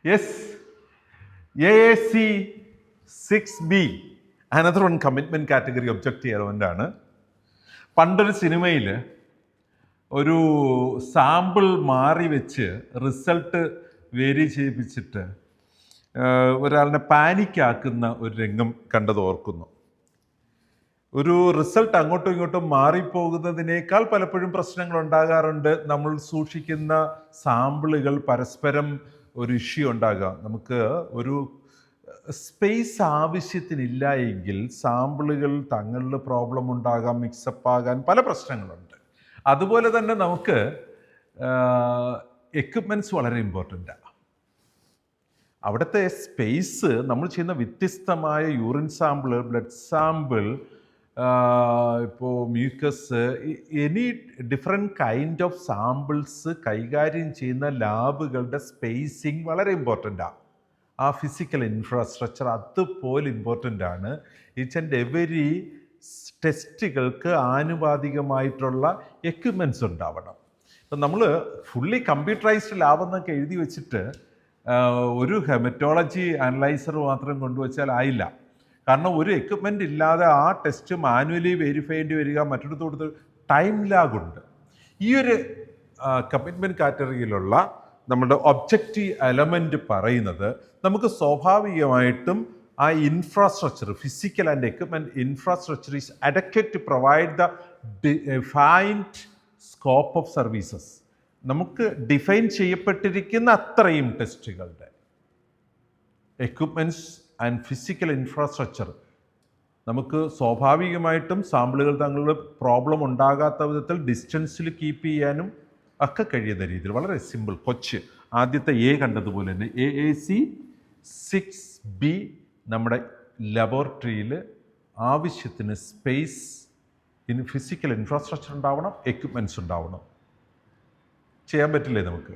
Yes, AAC 6B, another one commitment category objective element ആണ്. പണ്ടൊരു സിനിമയിൽ ഒരു സാമ്പിൾ മാറി വെച്ച് റിസൾട്ട് വേരി ചെയ്യിപ്പിച്ചിട്ട് ഒരാളിനെ പാനിക്കാക്കുന്ന ഒരു രംഗം കണ്ടത് ഓർക്കുന്നു. ഒരു റിസൾട്ട് അങ്ങോട്ടും ഇങ്ങോട്ടും മാറിപ്പോകുന്നതിനേക്കാൾ പലപ്പോഴും പ്രശ്നങ്ങൾ ഉണ്ടാകാറുണ്ട്. നമ്മൾ സൂക്ഷിക്കുന്ന സാമ്പിളുകൾ പരസ്പരം ഒരു ഇഷ്യൂ ഉണ്ടാകാം. നമുക്ക് ഒരു സ്പേസ് ആവശ്യത്തിനില്ല എങ്കിൽ സാമ്പിളുകൾ തങ്ങളിൽ പ്രോബ്ലം ഉണ്ടാകാം, മിക്സപ്പ് ആകാൻ പല പ്രശ്നങ്ങളുണ്ട്. അതുപോലെ തന്നെ നമുക്ക് എക്യുപ്മെൻറ്റ്സ് വളരെ ഇമ്പോർട്ടൻ്റാണ്. അവിടുത്തെ സ്പേസ്, നമ്മൾ ചെയ്യുന്ന വ്യത്യസ്തമായ യൂറിൻ സാമ്പിൾ, ബ്ലഡ് സാമ്പിൾ, ഇപ്പോൾ mucus, any different kind of samples കൈകാര്യം ചെയ്യുന്ന ലാബുകളുടെ സ്പേസിങ് വളരെ ഇമ്പോർട്ടൻ്റാണ്. ആ ഫിസിക്കൽ ഇൻഫ്രാസ്ട്രക്ചർ അതുപോലെ ഇമ്പോർട്ടൻ്റ് ആണ്. ഈച്ച് ആൻഡ് എവരി ടെസ്റ്റുകൾക്ക് ആനുപാതികമായിട്ടുള്ള എക്യുപ്മെൻറ്റ്സ് ഉണ്ടാവണം. ഇപ്പം നമ്മൾ ഫുള്ളി കമ്പ്യൂട്ടറൈസ്ഡ് ലാബ് എന്നൊക്കെ എഴുതി വെച്ചിട്ട് ഒരു ഹെമറ്റോളജി അനലൈസർ മാത്രം കൊണ്ടുവച്ചാൽ ആയില്ല. കാരണം ഒരു എക്യുപ്മെൻ്റ് ഇല്ലാതെ ആ ടെസ്റ്റ് മാനുവലി വെരിഫൈ ചെയ്യേണ്ടി വരിക, മറ്റൊരിടത്ത് കൊടുത്ത് ടൈം ലാഗുണ്ട്. ഈ ഒരു കമ്മിറ്റ്മെൻറ്റ് കാറ്റഗറിയിലുള്ള നമ്മുടെ ഒബ്ജക്റ്റീവ് എലമെൻറ്റ് പറയുന്നത് നമുക്ക് സ്വാഭാവികമായിട്ടും ആ infrastructure, physical and equipment infrastructure is adequate to provide the defined scope of services. നമുക്ക് ഡിഫൈൻ ചെയ്യപ്പെട്ടിരിക്കുന്ന അത്രയും ടെസ്റ്റുകളുടെ എക്യുപ്മെൻറ്റ്സ് ആൻഡ് ഫിസിക്കൽ ഇൻഫ്രാസ്ട്രക്ചർ നമുക്ക് സ്വാഭാവികമായിട്ടും സാമ്പിളുകൾ തങ്ങളുടെ പ്രോബ്ലം ഉണ്ടാകാത്ത വിധത്തിൽ ഡിസ്റ്റൻസിൽ കീപ്പ് ചെയ്യാനും ഒക്കെ കഴിയുന്ന രീതിയിൽ വളരെ സിമ്പിൾ. ആദ്യത്തെ A കണ്ടതുപോലെ തന്നെ AAC 6B നമ്മുടെ ലബോറട്ടറിയിൽ ആവശ്യത്തിന് സ്പേസ്, ഫിസിക്കൽ ഇൻഫ്രാസ്ട്രക്ചർ ഉണ്ടാവണം, എക്യുപ്മെൻറ്റ്സ് ഉണ്ടാവണം. ചെയ്യാൻ പറ്റില്ലേ നമുക്ക്?